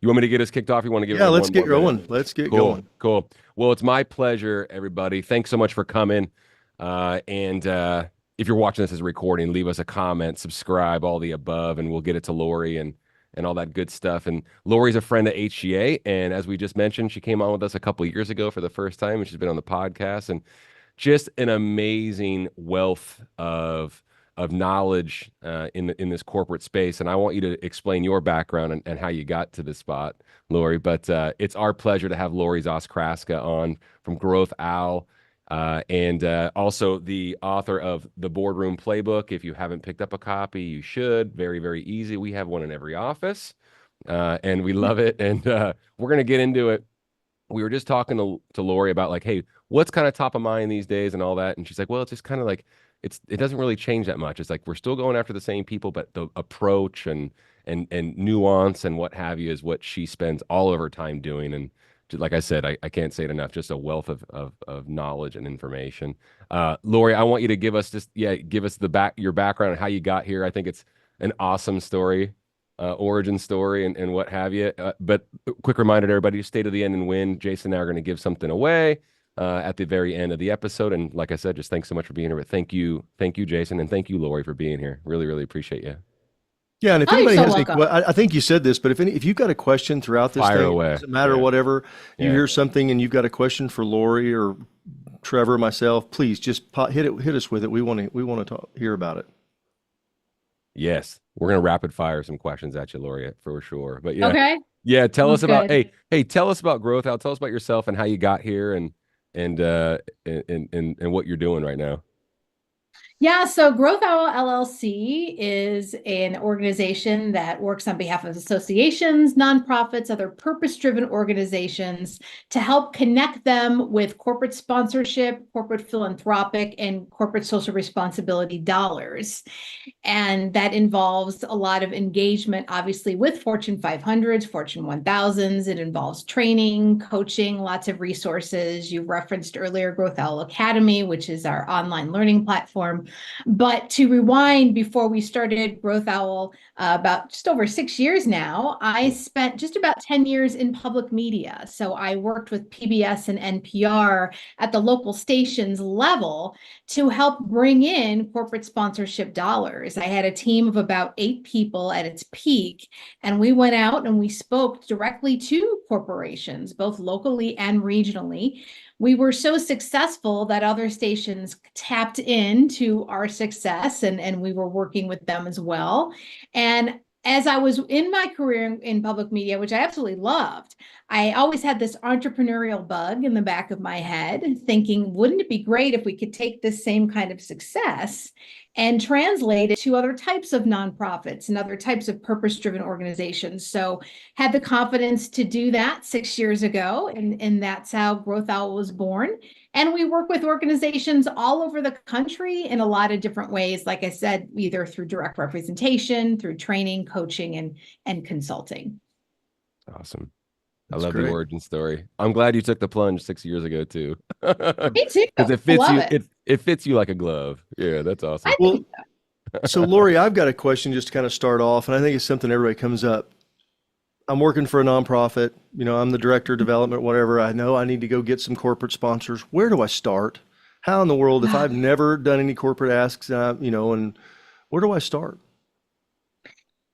You want me to get us kicked off? You want to give it Yeah, like let's one get more minute? going. Let's get Cool, going. cool. Well, it's my pleasure, everybody. Thanks so much for coming. And if you're watching this as a recording, leave us a comment, subscribe, all the above, and we'll get it to Lori and all that good stuff. And Lori's a friend of HGA, and as we just mentioned, she came on with us a couple of years ago for the first time, and she's been on the podcast, and just an amazing wealth of knowledge in this corporate space. And I want you to explain your background and how you got to this spot, Lori. But it's our pleasure to have Lori Zoss Kraska on from Growth Owl. And also the author of The Boardroom Playbook. If you haven't picked up a copy, you should. Very, very easy. We have one in every office, and we love it. And we're going to get into it. We were just talking to Lori about like, hey, what's kind of top of mind these days and all that. And she's like, well, it's just kind of like it doesn't really change that much. It's like we're still going after the same people, but the approach and nuance and what have you is what she spends all of her time doing. And like I said, I can't say it enough, just a wealth of knowledge and information. Lori, I want you to give us give us your background and how you got here. I think it's an awesome story, origin story and what have you. But quick reminder to everybody, stay to the end and win. Jason and I are going to give something away at the very end of the episode. And like I said, just thanks so much for being here. But thank you, Jason, and thank you, Lori, for being here. Really, really appreciate you. Yeah, and if Oh, you're anybody so has any, welcome. I think you said this, but if you've got a question throughout this Fire thing, it away. doesn't matter Yeah. whatever, you Yeah. hear something and you've got a question for Lori or Trevor, myself, please just hit us with it. We want to hear about it. Yes, we're gonna rapid fire some questions at you, Lori, for sure. But yeah, Okay. yeah. Tell us Sounds about good. hey, tell us about Growth Out. Tell us about yourself and how you got here and what you're doing right now. Yeah, so Growth Owl LLC is an organization that works on behalf of associations, nonprofits, other purpose-driven organizations to help connect them with corporate sponsorship, corporate philanthropic, and corporate social responsibility dollars. And that involves a lot of engagement, obviously, with Fortune 500s, Fortune 1000s. It involves training, coaching, lots of resources. You referenced earlier Growth Owl Academy, which is our online learning platform. But to rewind, before we started Growth Owl, about just over 6 years now, I spent just about 10 years in public media. So I worked with PBS and NPR at the local stations level to help bring in corporate sponsorship dollars. I had a team of about 8 people at its peak, and we went out and we spoke directly to corporations, both locally and regionally. We were so successful that other stations tapped into our success, and we were working with them as well. And as I was in my career in public media, which I absolutely loved, I always had this entrepreneurial bug in the back of my head, thinking, wouldn't it be great if we could take this same kind of success and translate it to other types of nonprofits and other types of purpose-driven organizations? So had the confidence to do that 6 years ago, and that's how Growth Owl was born. And we work with organizations all over the country in a lot of different ways, like I said, either through direct representation, through training, coaching, and consulting. Awesome. That's I love great. the origin story. I'm glad you took the plunge 6 years ago too, Me too. because it I fits love you. it. It fits you like a glove. Yeah, that's awesome. I Well, think so Lori, I've got a question just to kind of start off, and I think it's something everybody comes up. I'm working for a nonprofit, I'm the director of development, whatever. I know I need to go get some corporate sponsors. Where do I start? How in the world, if I've never done any corporate asks, and where do I start?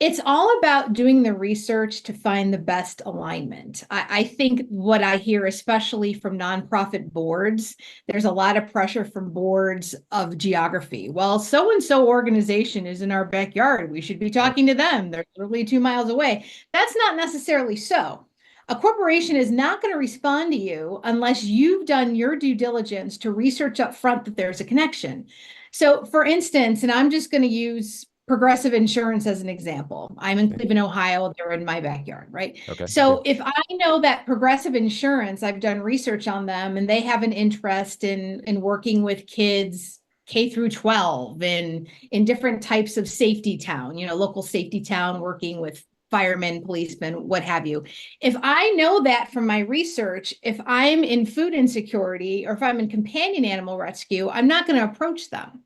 it's all about doing the research to find the best alignment. I think what I hear, especially from nonprofit boards, there's a lot of pressure from boards of geography. Well, so-and-so organization is in our backyard. We should be talking to them. They're literally 2 miles away. That's not necessarily so. A corporation is not going to respond to you unless you've done your due diligence to research up front that there's a connection. So, for instance, and I'm just going to use Progressive Insurance as an example. I'm in Cleveland, Ohio. They're in my backyard, right? Okay. So if I know that Progressive Insurance, I've done research on them, and they have an interest in working with kids K through 12 in different types of safety town, local safety town, working with firemen, policemen, what have you. If I know that from my research, if I'm in food insecurity or if I'm in companion animal rescue, I'm not going to approach them.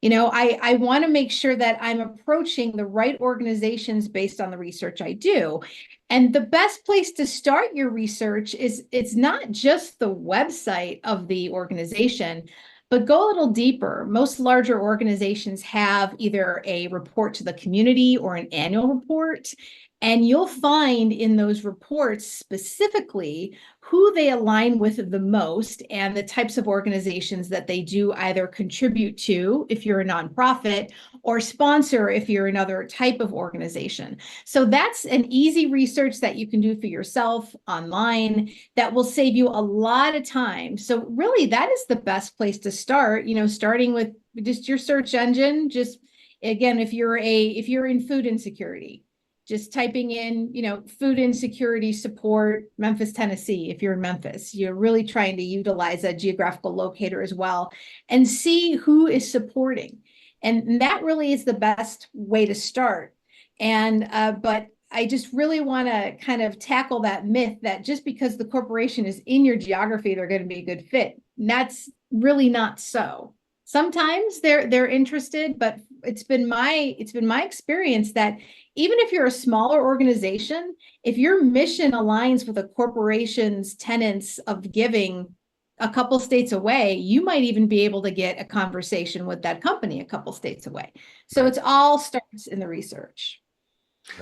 I want to make sure that I'm approaching the right organizations based on the research I do. And the best place to start your research is it's not just the website of the organization, but go a little deeper. Most larger organizations have either a report to the community or an annual report. And you'll find in those reports specifically who they align with the most and the types of organizations that they do either contribute to if you're a nonprofit or sponsor if you're another type of organization. So that's an easy research that you can do for yourself online that will save you a lot of time. So really that is the best place to start, starting with just your search engine. Just again, if you're in food insecurity, just typing in, food insecurity support, Memphis, Tennessee. If you're in Memphis, you're really trying to utilize a geographical locator as well and see who is supporting. And that really is the best way to start. But I just really want to kind of tackle that myth that just because the corporation is in your geography, they're going to be a good fit. And that's really not so. Sometimes they're interested, but it's been my experience that even if you're a smaller organization, if your mission aligns with a corporation's tenets of giving a couple states away, you might even be able to get a conversation with that company a couple states away. So it's all starts in the research.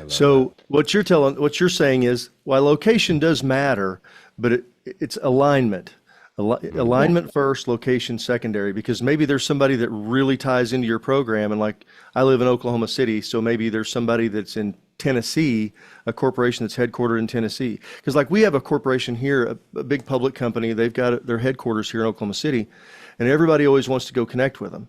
So what you're saying is, while location does matter, but it's alignment. Alignment first, location secondary, because maybe there's somebody that really ties into your program. And like I live in Oklahoma City, so maybe there's somebody that's in Tennessee, a corporation that's headquartered in Tennessee. Because like we have a corporation here, a big public company, they've got their headquarters here in Oklahoma City, and everybody always wants to go connect with them.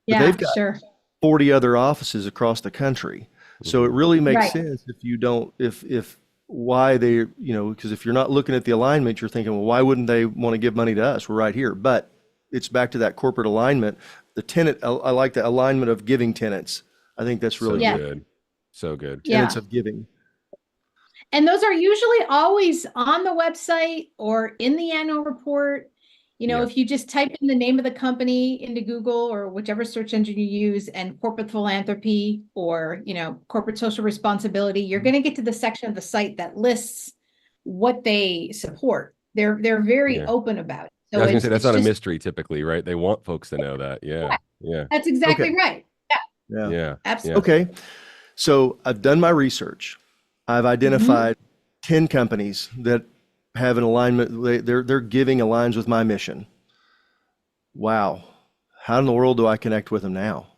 But they've got Sure. 40 other offices across the country. So it really makes Right. sense if you don't, if why they, because if you're not looking at the alignment, you're thinking, well, why wouldn't they want to give money to us? We're right here. But it's back to that corporate alignment. The tenant, I like the alignment of giving tenants. I think that's really Yeah. good. So good. tenants of giving. And those are usually always on the website or in the annual report. If you just type in the name of the company into Google or whichever search engine you use and corporate philanthropy or, corporate social responsibility, you're going to get to the section of the site that lists what they support. They're very open about it. So I was gonna say that's not a just, mystery typically, right? They want folks to know that. Yeah. Yeah. that's exactly Okay. right. Yeah, Yeah. Yeah. absolutely. Okay. So I've done my research. I've identified 10 companies that have an alignment. Their giving aligns with my mission. Wow. How in the world do I connect with them now?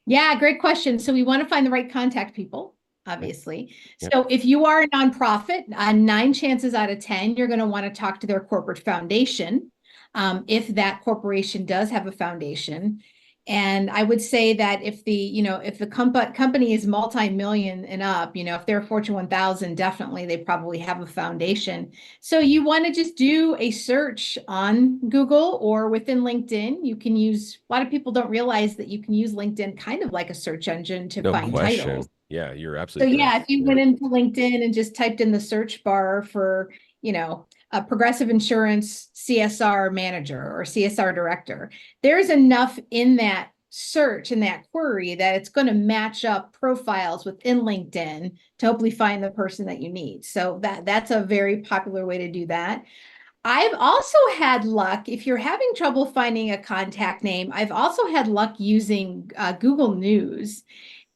Yeah, great question. So we want to find the right contact people, obviously. Yep. So if you are a nonprofit, 9 chances out of 10, you're going to want to talk to their corporate foundation, if that corporation does have a foundation. And I would say that if the company is multi-million and up, if they're Fortune 1000, definitely they probably have a foundation. So you want to just do a search on Google or within LinkedIn. You can use, a lot of people don't realize that you can use LinkedIn kind of like a search engine to No find question. titles. Yeah, you're So absolutely yeah, correct. if you went into LinkedIn and just typed in the search bar for, a Progressive Insurance CSR manager or CSR director, there's enough in that search, in that query, that it's going to match up profiles within LinkedIn to hopefully find the person that you need. So that's a very popular way to do that. I've also had luck, if you're having trouble finding a contact name, I've also had luck using Google News.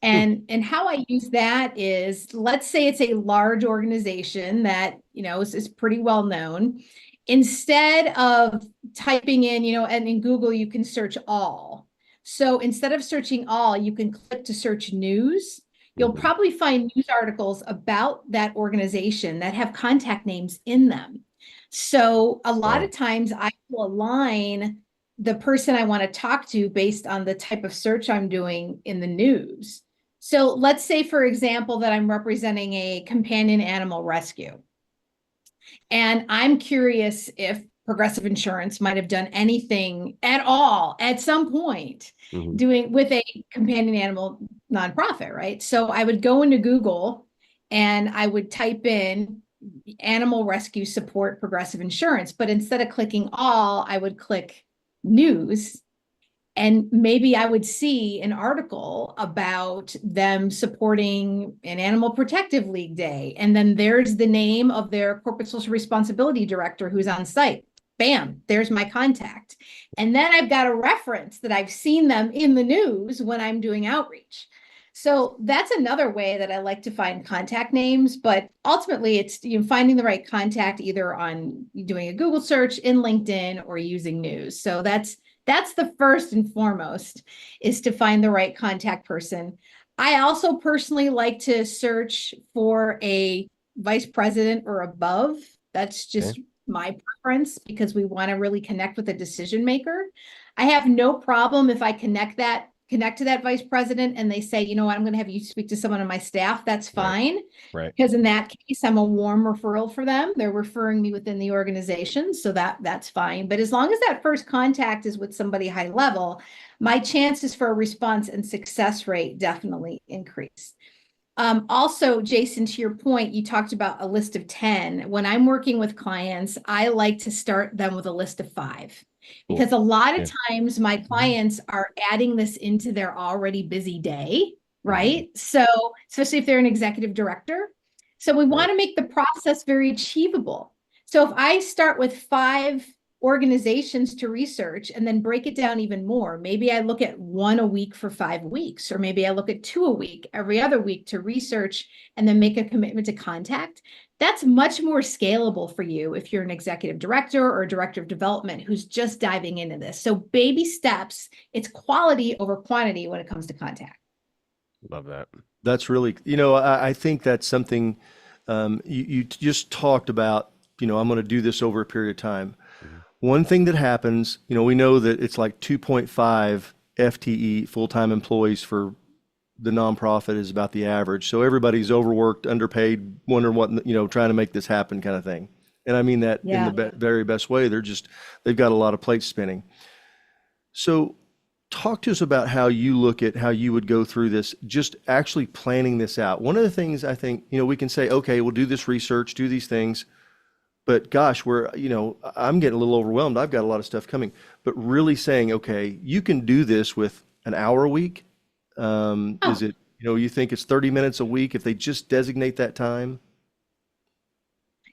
And how I use that is, let's say it's a large organization that, is pretty well known. Instead of typing in, and in Google, you can search all. So instead of searching all, you can click to search news. You'll probably find news articles about that organization that have contact names in them. So a lot of times I will align the person I want to talk to based on the type of search I'm doing in the news. So let's say, for example, that I'm representing a companion animal rescue. And I'm curious if Progressive Insurance might have done anything at all at some point doing with a companion animal nonprofit, right? So I would go into Google and I would type in animal rescue support Progressive Insurance, but instead of clicking all, I would click news. And maybe I would see an article about them supporting an Animal Protective League Day. And then there's the name of their corporate social responsibility director who's on site. Bam, there's my contact. And then I've got a reference that I've seen them in the news when I'm doing outreach. So that's another way that I like to find contact names, but ultimately it's finding the right contact either on doing a Google search, in LinkedIn, or using news. So that's the first and foremost, is to find the right contact person. I also personally like to search for a vice president or above. That's just my preference because we want to really connect with a decision maker. I have no problem if I connect to that vice president and they say, you know what, I'm going to have you speak to someone on my staff. That's fine. Right. Because in that case, I'm a warm referral for them. They're referring me within the organization. So that's fine. But as long as that first contact is with somebody high level, my chances for a response and success rate definitely increase. Also, Jason, to your point, you talked about a list of 10. When I'm working with clients, I like to start them with a list of 5. Because a lot of times my clients are adding this into their already busy day, right? So, especially if they're an executive director. So we want to make the process very achievable. So if I start with 5 organizations to research and then break it down even more, maybe I look at 1 a week for 5 weeks, or maybe I look at 2 a week, every other week to research and then make a commitment to contact. That's much more scalable for you if you're an executive director or a director of development who's just diving into this. So baby steps, it's quality over quantity when it comes to contact. Love that. That's really, I think that's something you just talked about, I'm going to do this over a period of time. One thing that happens, we know that it's like 2.5 FTE, full-time employees for the nonprofit is about the average. So everybody's overworked, underpaid, wondering what, trying to make this happen kind of thing. And I mean that in the very best way. They've got a lot of plates spinning. So talk to us about how you look at how you would go through this, just actually planning this out. One of the things I think, we can say, okay, we'll do this research, do these things. But gosh, I'm getting a little overwhelmed. I've got a lot of stuff coming, but really saying, okay, you can do this with an hour a week. Is it, you think it's 30 minutes a week if they just designate that time?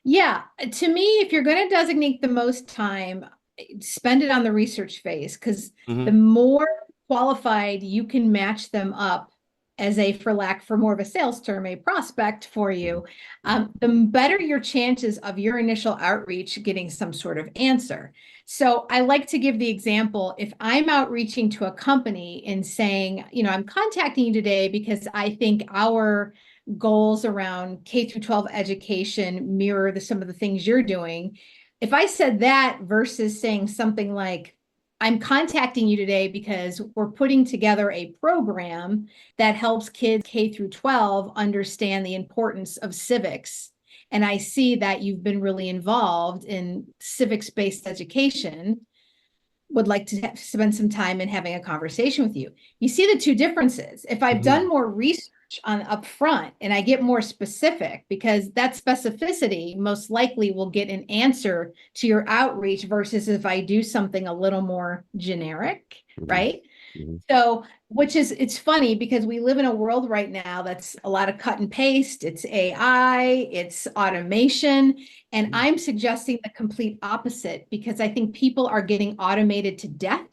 Yeah, to me, if you're going to designate the most time, spend it on the research phase, because the more qualified you can match them up as for lack for more of a sales term, a prospect for you, the better your chances of your initial outreach getting some sort of answer. So I like to give the example, if I'm outreaching to a company and saying, I'm contacting you today because I think our goals around K through 12 education mirror some of the things you're doing. If I said that versus saying something like, I'm contacting you today because we're putting together a program that helps kids K through 12 understand the importance of civics. And I see that you've been really involved in civics-based education, would like to spend some time in having a conversation with you. You see the two differences. If I've done more research on upfront and I get more specific, because that specificity most likely will get an answer to your outreach versus if I do something a little more generic, right? So, it's funny because we live in a world right now that's a lot of cut and paste. It's AI, it's automation. And I'm suggesting the complete opposite because I think people are getting automated to death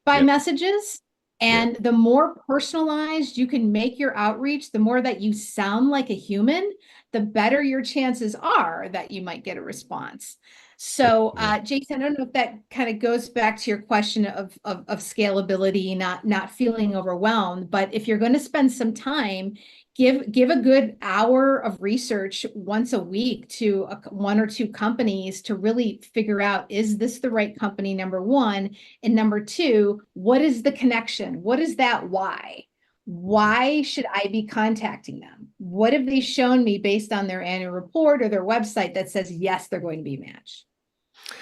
by messages. And the more personalized you can make your outreach, the more that you sound like a human, the better your chances are that you might get a response. So, Jason, I don't know if that kind of goes back to your question of scalability, not feeling overwhelmed. But if you're going to spend some time, give a good hour of research once a week to 1 or 2 companies to really figure out, is this the right company, number one? And number 2, what is the connection? What is that why? Why should I be contacting them? What have they shown me based on their annual report or their website that says, yes, they're going to be matched?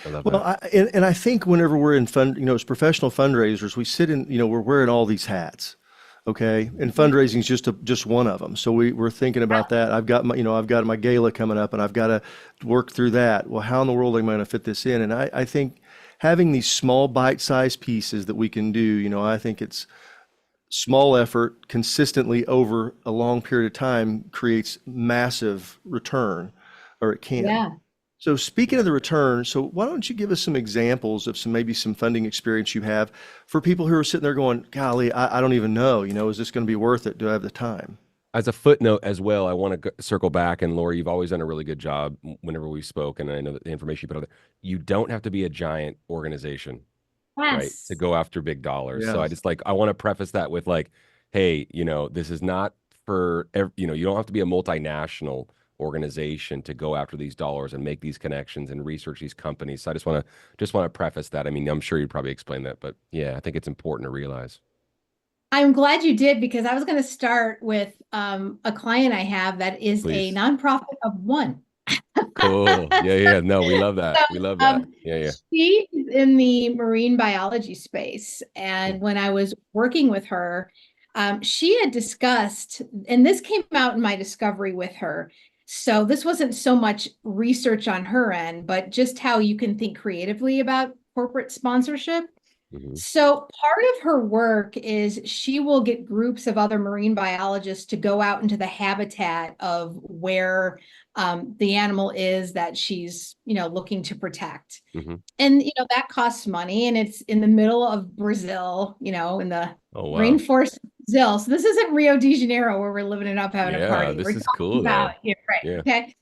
I love Well, that. I think whenever we're in as professional fundraisers, we sit in, we're wearing all these hats. Okay. And fundraising is just one of them. So we're thinking about that. I've got my gala coming up and I've got to work through that. Well, how in the world am I going to fit this in? And I think having these small bite-sized pieces that we can do, I think it's small effort consistently over a long period of time creates massive return, or it can. Yeah. So speaking of the return, so why don't you give us some examples of maybe some funding experience you have for people who are sitting there going, golly, I don't even know, is this going to be worth it? Do I have the time? As a footnote as well, I want to circle back. And Lori, you've always done a really good job whenever we spoke. And I know that the information you put out there, you don't have to be a giant organization, right, to Yes. go after big dollars. So Yes. I want to preface that with like, hey, this is not for, you don't have to be a multinational organization to go after these dollars and make these connections and research these companies. So I just want to preface that. I mean, I'm sure you'd probably explain that, but yeah, I think it's important to realize. I'm glad you did because I was going to start with a client I have that is a Please. nonprofit of one. Cool. Yeah, yeah. No, we love that. So, We love that. Yeah, yeah. she is in the marine biology space. Cool. And when I was working with her, she had discussed, and this came out in my discovery with her. So this wasn't so much research on her end, but just how you can think creatively about corporate sponsorship. Hmm. So part of her work is she will get groups of other marine biologists to go out into the habitat of where the animal is that she's, looking to protect. Hmm. And, that costs money and it's in the middle of Brazil, in the Oh, wow. rainforest of Brazil. So this isn't Rio de Janeiro where we're living it up, having a Yeah, party. this We're is talking cool about, though. yeah, right. Yeah. Okay.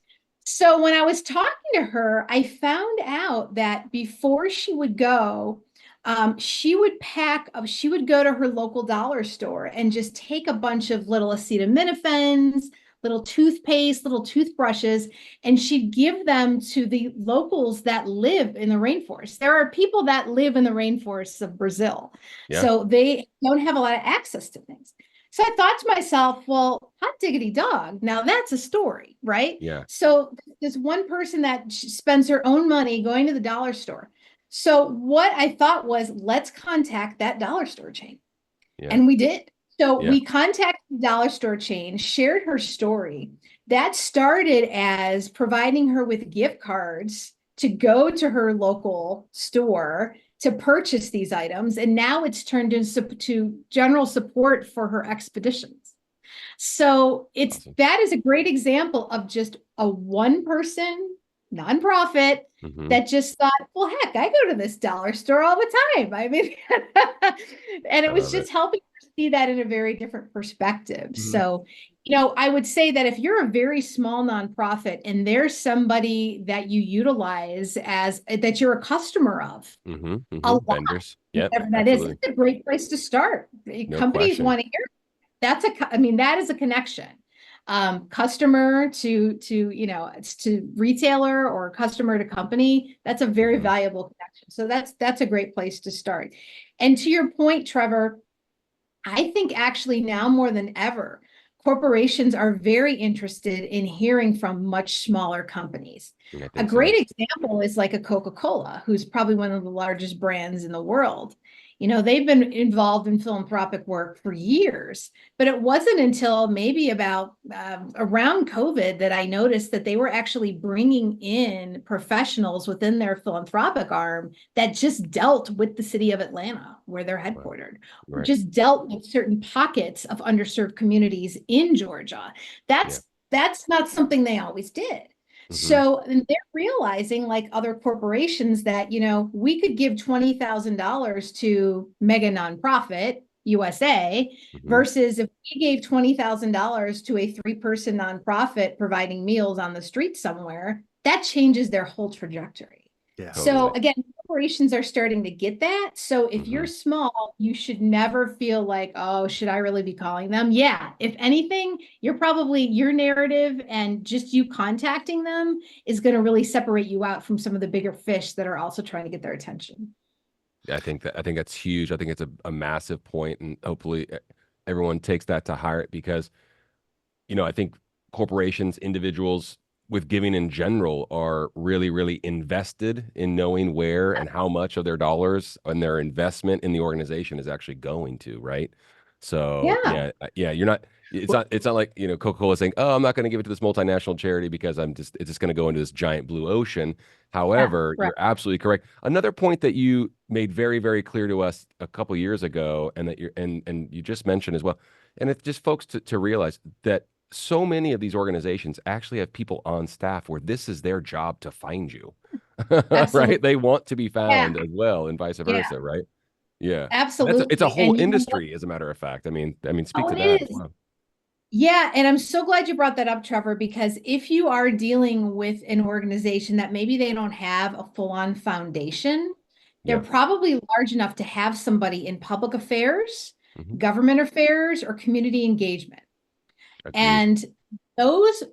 So when I was talking to her, I found out that before she would go, she would go to her local dollar store and just take a bunch of little acetaminophen, little toothpaste, little toothbrushes, and she'd give them to the locals that live in the rainforest. There are people that live in the rainforests of Brazil, Yeah. so they don't have a lot of access to things. So I thought to myself, well, hot diggity dog. Now that's a story, right? Yeah. So there's one person that spends her own money going to the dollar store. So what I thought was, let's contact that dollar store chain. Yeah. And we did. So Yeah. we contacted the dollar store chain, shared her story. That started as providing her with gift cards to go to her local store to purchase these items. And now it's turned into general support for her expeditions. So Awesome. that is a great example of just a one person nonprofit Hmm. that just thought, well, heck, I go to this dollar store all the time. I mean, and I it was love it. just helping her see that in a very different perspective. Mhm. So, I would say that if you're a very small nonprofit and there's somebody that you utilize as that you're a customer of, Hmm. a Hmm. lot, Vendors. Yep. whatever that is, Absolutely. it's a great place to start. No Companies question. want to hear I mean, that is a connection. Customer it's to retailer or customer to company. That's a very Hmm. valuable connection. So that's a great place to start. And to your point, Trevor, I think actually now more than ever, corporations are very interested in hearing from much smaller companies. I A think so. great example is like a Coca-Cola, who's probably one of the largest brands in the world. They've been involved in philanthropic work for years, but it wasn't until maybe about around COVID that I noticed that they were actually bringing in professionals within their philanthropic arm that just dealt with the city of Atlanta, where they're Right. headquartered, Right. just dealt with certain pockets of underserved communities in Georgia. Yeah. That's not something they always did. Hmm. So and they're realizing, like other corporations, that we could give $20,000 to mega nonprofit USA Hmm. versus if we gave $20,000 to a three-person nonprofit providing meals on the street somewhere, that changes their whole trajectory. Yeah. So Totally. again, corporations are starting to get that. So if you're Hmm. small, you should never feel like, oh, should I really be calling them? Yeah. If anything, you're probably your narrative and just you contacting them is going to really separate you out from some of the bigger fish that are also trying to get their attention. I think that's huge. I think it's a massive point, and hopefully everyone takes that to heart because I think corporations, individuals with giving in general are really, really invested in knowing where and how much of their dollars and their investment in the organization is actually going to, right? So Yeah. yeah, yeah, you're not. It's not like, Coca-Cola saying, "Oh, I'm not going to give it to this multinational charity because it's just going to go into this giant blue ocean." Yeah, However, right. you're absolutely correct. Another point that you made very, very clear to us a couple years ago, and that and you just mentioned as well, and it's just folks to realize that so many of these organizations actually have people on staff where this is their job to find you, right? Absolutely. They want to be Yeah. found as well, and vice Yeah. versa, right? Yeah. It's a Absolutely. whole And you know what? industry, as a matter of fact. I mean, speak Oh, to it that. is. Wow. Yeah, and I'm so glad you brought that up, Trevor, because if you are dealing with an organization that maybe they don't have a full-on foundation, they're Yeah. probably large enough to have somebody in public affairs, Hmm. government affairs, or community engagement. Agreed. And those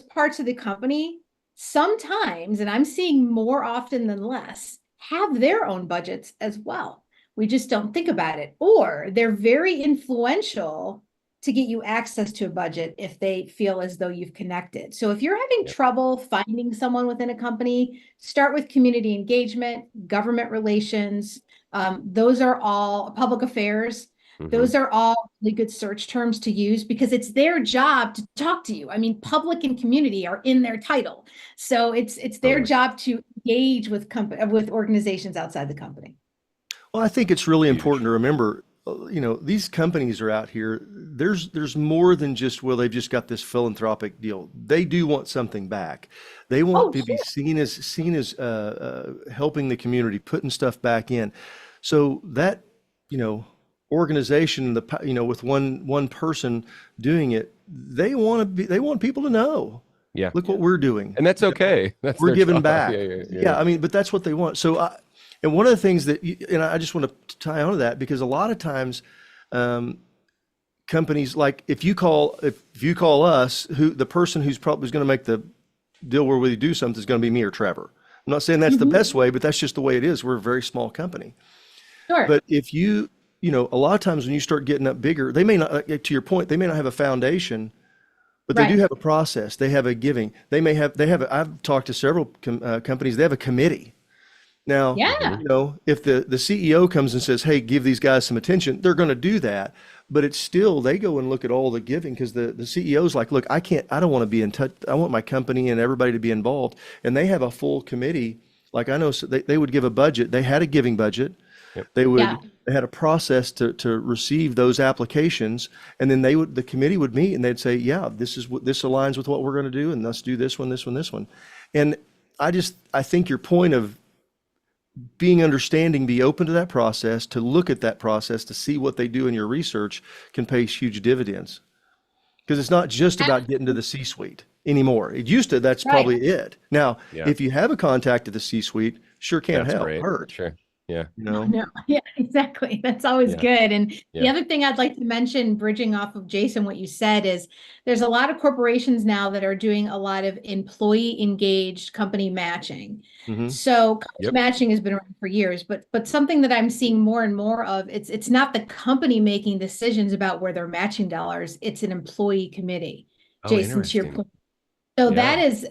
parts of the company sometimes, and I'm seeing more often than less, have their own budgets as well. We just don't think about it. Or they're very influential to get you access to a budget if they feel as though you've connected. So if you're having Yep. trouble finding someone within a company, start with community engagement, government relations. Those are all public affairs. Hmm. Those are all really good search terms to use because it's their job to talk to you. I mean, public and community are in their title. So it's their Totally. job to engage with organizations outside the company. Well, I think it's really important Huge. to remember, these companies are out here. There's more than just, well, they've just got this philanthropic deal. They do want something back. They want Oh, to be sure. seen as helping the community, putting stuff back in. So that, you know, organization, with one person doing it, they want people to know, Yeah. look what we're doing. And that's okay. That's We're their giving job. back. Yeah, yeah, yeah. Yeah, I mean, but that's what they want. And one of the things and I just want to tie on to that because a lot of times, um, companies like if you call us, who the person who's probably going to make the deal where we do something is going to be me or Trevor. I'm not saying that's the Mhm. best way, but that's just the way it is. We're a very small company. Sure. But if a lot of times when you start getting up bigger, they may not, to your point, they may not have a foundation, but they do Right. have a process. They have a giving. I've talked to several companies. They have a committee. Now, Yeah. Hmm. if the CEO comes and says, "Hey, give these guys some attention," they're going to do that. But it's still, they go and look at all the giving because the CEO's like, "Look, I don't want to be in touch. I want my company and everybody to be involved." And they have a full committee. Like I know, so they would give a budget. They had a giving budget. Yep. Yeah. They had a process to receive those applications, and then the committee would meet and they'd say, "Yeah, this aligns with what we're going to do, and let's do this one, this one, this one." And I think your point of being understanding, be open to that process, to look at that process, to see what they do in your research can pay huge dividends. Because it's not just about getting to the C-suite anymore. It used to, that's Right. probably it. Now, Yeah. if you have a contact at the C-suite, sure can't That's great. hurt, Sure. Yeah. No, no. Yeah, exactly. That's always Yeah. good. And the Yeah. other thing I'd like to mention, bridging off of Jason, what you said is there's a lot of corporations now that are doing a lot of employee engaged company matching. Hmm. So company Yep. matching has been around for years, but something that I'm seeing more and more of, it's not the company making decisions about where they're matching dollars, it's an employee committee. Oh, Jason, to your interesting. point. So Yeah. that's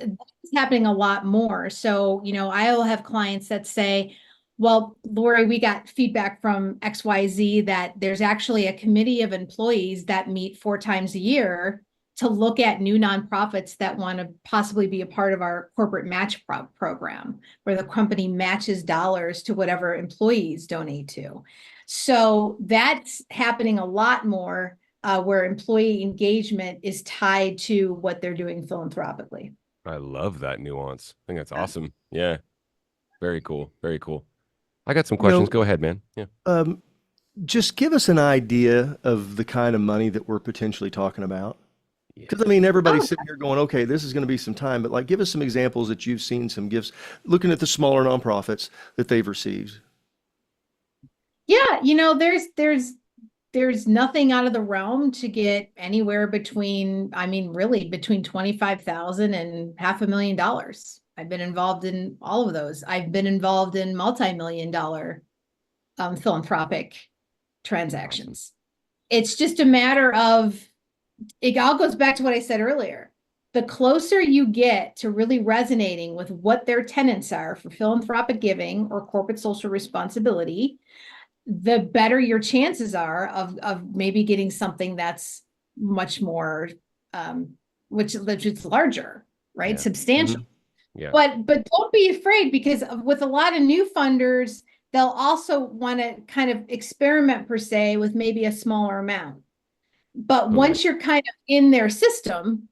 happening a lot more. So, I'll have clients that say, well, Lori, we got feedback from XYZ that there's actually a committee of employees that meet 4 times a year to look at new nonprofits that want to possibly be a part of our corporate match program, where the company matches dollars to whatever employees donate to. So that's happening a lot more, where employee engagement is tied to what they're doing philanthropically. I love that nuance. I think that's awesome. Yeah. Very cool. Very cool. I got some You questions. know, Go ahead, man. Yeah. um, just give us an idea of the kind of money that we're potentially talking about. Yeah. Because I mean, everybody's Oh, sitting here going, okay, this is going to be some time, but like, give us some examples that you've seen some gifts, looking at the smaller nonprofits that they've received. yeah, there's nothing out of the realm to get anywhere between, I mean, really between 25,000 and $500,000. I've been involved in all of those. I've been involved in multi-million-dollar philanthropic Awesome. transactions. It's just a matter of, it all goes back to what I said earlier. The closer you get to really resonating with what their tenets are for philanthropic giving or corporate social responsibility, the better your chances are of maybe getting something that's much more, which is larger, right? Yeah. Substantial. Yeah. But don't be afraid, because with a lot of new funders, they'll also want to kind of experiment per se with maybe a smaller amount. But Totally. once you're kind of in their system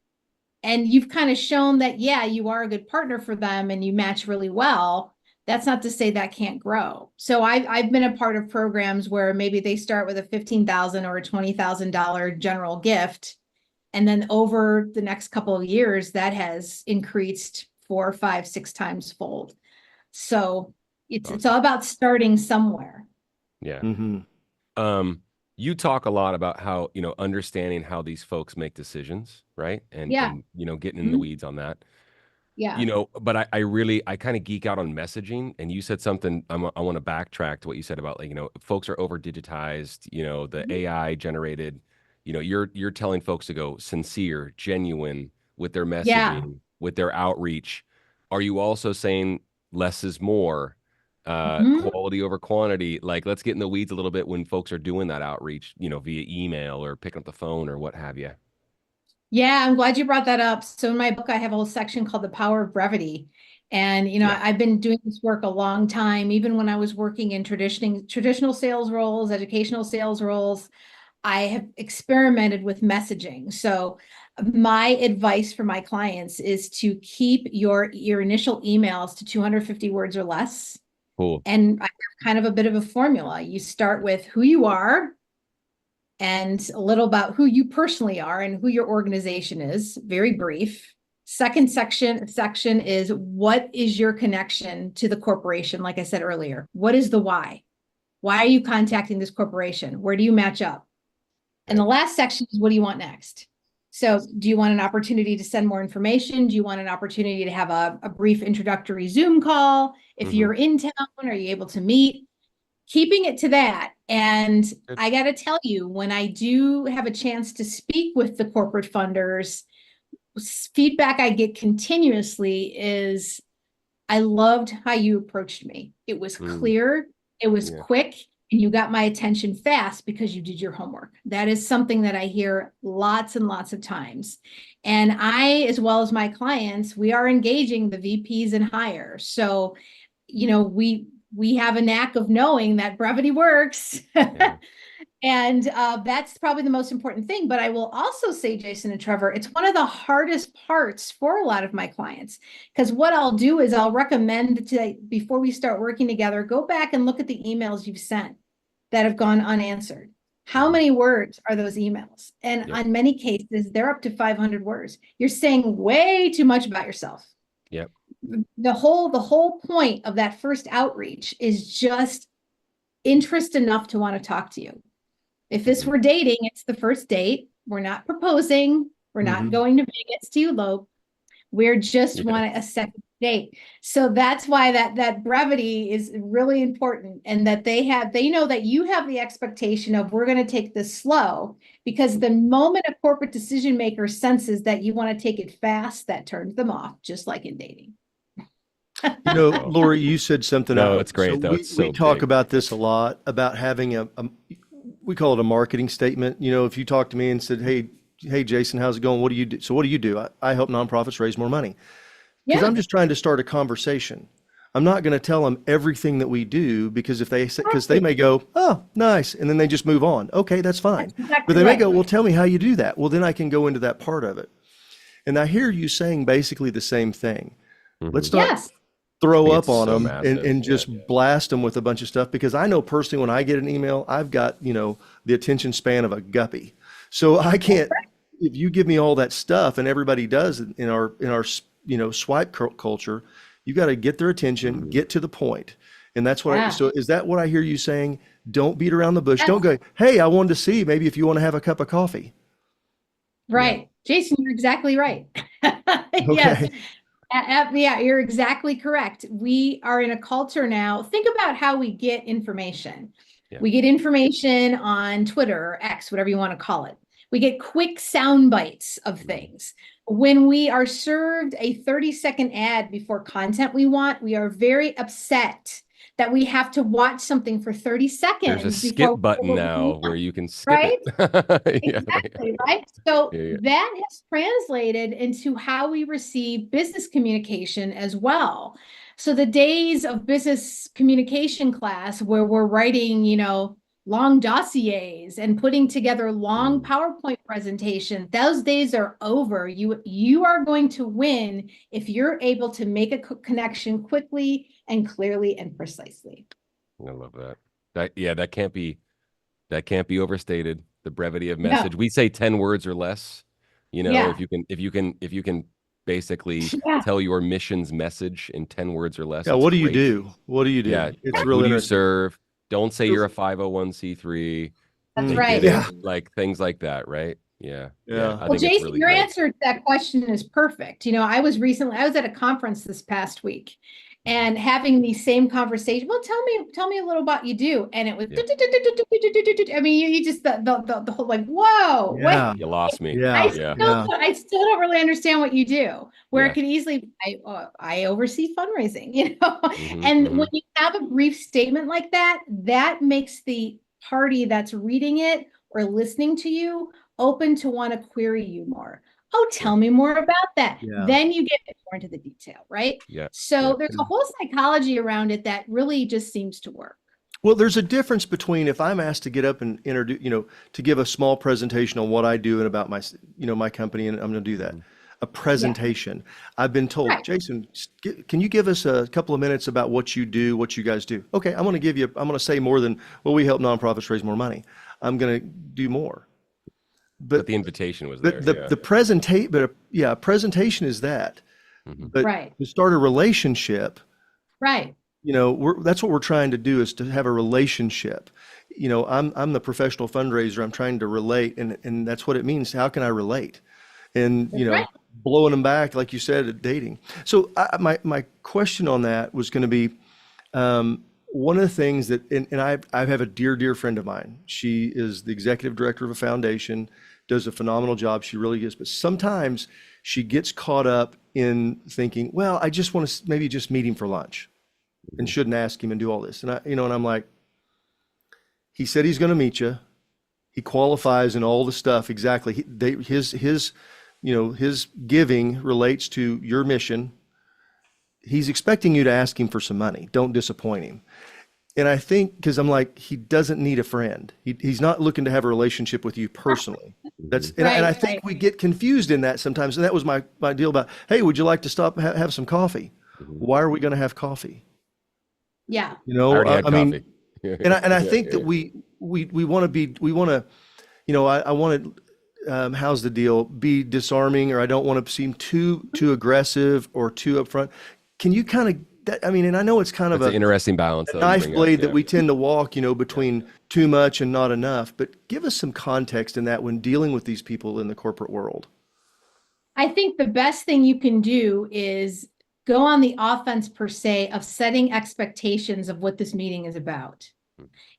and you've kind of shown that, yeah, you are a good partner for them and you match really well, that's not to say that can't grow. So I've been a part of programs where maybe they start with a $15,000 or a $20,000 general gift. And then over the next couple of years, that has increased 4, 5, 6 times fold. So it's all about starting somewhere. Yeah. Mm-hmm. You talk a lot about how, understanding how these folks make decisions, right? Yeah. And getting in the Mhm. weeds on that. Yeah. But I kind of geek out on messaging, and you said something. I want to backtrack to what you said about, like, folks are over digitized, the Mhm. AI generated, you're telling folks to go sincere, genuine with their Yeah. messaging, with their outreach. Are you also saying less is more, Mhm. quality over quantity? Like, let's get in the weeds a little bit when folks are doing that outreach, via email or picking up the phone or what have you. Yeah, I'm glad you brought that up. So in my book, I have a whole section called The Power of Brevity. And, Yeah. I've been doing this work a long time. Even when I was working in traditional sales roles, educational sales roles, I have experimented with messaging. So my advice for my clients is to keep your initial emails to 250 words or less. Cool. And I have kind of a bit of a formula. You start with who you are and a little about who you personally are and who your organization is, very brief. Second section is, what is your connection to the corporation? Like I said earlier, what is the why? Why are you contacting this corporation? Where do you match up? And the last section is, what do you want next? So do you want an opportunity to send more information? Do you want an opportunity to have a brief introductory Zoom call? If you're in town, are you able to meet? Keeping it to that. And Good. I got to tell you, when I do have a chance to speak with the corporate funders, feedback I get continuously is, I loved how you approached me. It was clear, it was Yeah. quick, and you got my attention fast because you did your homework. That is something that I hear lots and lots of times. And I, as well as my clients, we are engaging the VPs and higher. So, we have a knack of knowing that brevity works. Yeah. And that's probably the most important thing. But I will also say, Jason and Trevor, it's one of the hardest parts for a lot of my clients. Because what I'll do is I'll recommend before we start working together, go back and look at the emails you've sent that have gone unanswered. How many words are those emails? And Yep. on many cases, they're up to 500 words. You're saying way too much about yourself. Yep. The whole point of that first outreach is just interest enough to want to talk to you. If this were dating, it's the first date. We're not proposing. We're not going to Vegas to elope. We're just want a second date. So that's why that brevity is really important, and that they know that you have the expectation of, we're going to take this slow, because the moment a corporate decision maker senses that you want to take it fast, that turns them off, just like in dating. Lori, you said something. No, it's great So though. It's we so talk big. about this a lot, about having we call it a marketing statement. If you talk to me and said, hey, Jason, how's it going? What do you do? So what do you do? I help nonprofits raise more money, because I'm just trying to start a conversation. I'm not going to tell them everything that we do, because because they may go, oh, nice, and then they just move on. Okay, that's fine. But they may go, well, tell me how you do that. Well, then I can go into that part of it. And I hear you saying basically the same thing. Let's not throw up on them and just blast them with a bunch of stuff, because I know personally, when I get an email, I've got, the attention span of a guppy. So I can't, if you give me all that stuff, and everybody does in our swipe culture, you got to get their attention, get to the point. And that's what so is that what I hear you saying? Don't beat around the bush. Don't go, hey, I wanted to see maybe if you want to have a cup of coffee. Right. Jason, you're exactly right. Okay. Yes. Yeah, you're exactly correct. We are in a culture now. Think about how we get information. Yeah. We get information on Twitter or X, whatever you want to call it. We get quick sound bites of things. When we are served a 30-second ad before content we want, we are very upset that we have to watch something for 30 There's a seconds skip before button we now move where on, you can skip right? it. Yeah, Exactly, right? So yeah, yeah. that has translated into how we receive business communication as well. So the days of business communication class where we're writing, long dossiers and putting together long Mm. PowerPoint presentations, those days are over. You are going to win if you're able to make a connection quickly and clearly and precisely. I love that. Yeah, that can't be overstated. The brevity of No, message. We say 10 words or less. yeah, If you can basically yeah, tell your mission's message in 10 words or less, Yeah, it's what do you great. do? What do you Yeah, do? It's like real who do you interesting. serve? Don't say you're a 501c3. that's They get right. it. Yeah, Like things like that, right? Yeah. Yeah. yeah. I Well, think it's Jason, really your great. answer to that question is perfect. I was at a conference this past week Mhm. and having the same conversation. Well, tell me a little about you do. And it was, Yeah. I mean, you just, the whole like, whoa, wait, Yeah, You lost me. yeah, Yeah. yeah. I still don't really understand what you do. Where it Yeah. could easily, I oversee fundraising, Hmm. and Hmm. when you have a brief statement like that, that makes the party that's reading it or listening to you open to want to query you more. Oh, Sure. tell me more about that. Yeah. Then you get more into the detail, right? Yeah. Yeah. So there's a whole psychology around it that really just seems to work. Well, there's a difference between if I'm asked to get up and introduce, to give a small presentation on what I do and about my company, and I'm going to do that. Mhm. A Yeah, presentation. I've been told, right. Jason, can you give us a couple of minutes about what you do, what you guys do? Okay, I'm going to say more than, well, we help nonprofits raise more money. I'm going to do more. But But the invitation was but there. Yeah. a presentation is that. Hmm. But Right. to start a relationship, Right. that's what we're trying to do, is to have a relationship. I'm the professional fundraiser. I'm trying to relate, and that's what it means. How can I relate? And That's right. blowing them back, like you said, at dating. So my question on that was going to be, one of the things that, and I have a dear friend of mine. She is the executive director of a foundation, does a phenomenal job. She really is. But sometimes she gets caught up in thinking, well, I just want to maybe just meet him for lunch and Hmm. shouldn't ask him and do all this. And I'm like, he said he's going to meet you. He qualifies in all the stuff exactly. His giving relates to your mission. He's expecting you to ask him for some money. Don't disappoint him. And I think, because I'm like, he doesn't need a friend. He's not looking to have a relationship with you personally. Hmm. And I Right. think Right. we get confused in that sometimes. And that was my deal about, hey, would you like to stop have some coffee? Hmm. Why are we going to have coffee? Yeah. I already had I mean, coffee. Yeah. and I Yeah. think that Yeah. we want to, I want to, how's the deal? Be disarming, or I don't want to seem too aggressive or too upfront. Can you kind of that? I mean, and I know it's kind of That's an interesting balance a though you knife bring up. blade that Yeah. we tend to walk, Yeah. between too much and not enough. But give us some context in that when dealing with these people in the corporate world. I think the best thing you can do is go on the offense per se of setting expectations of what this meeting is about.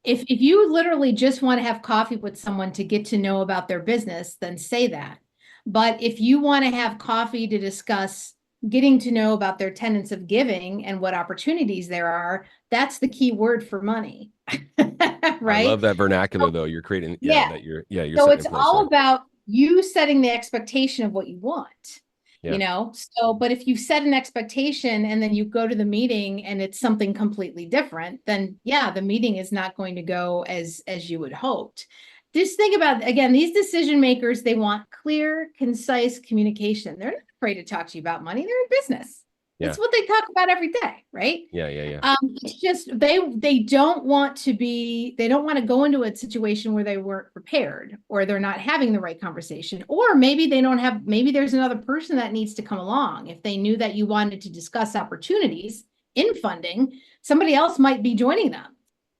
If you literally just want to have coffee with someone to get to know about their business, then say that. But if you want to have coffee to discuss getting to know about their tenets of giving and what opportunities there are, that's the key word for money. I love Right? that vernacular though. You're creating, yeah, Yeah. that you're So setting it's in place all there. about you setting the expectation of what you want, Yeah. So, but if you set an expectation and then you go to the meeting and it's something completely different, then yeah, the meeting is not going to go as you would hoped. Just think about, again, these decision makers, they want clear, concise communication. They're not afraid to talk to you about money. They're in business. Yeah. It's what they talk about every day, right? Yeah. Yeah. Yeah. It's just they don't want to go into a situation where they weren't prepared or they're not having the right conversation, or maybe maybe there's another person that needs to come along. If they knew that you wanted to discuss opportunities in funding, somebody else might be joining them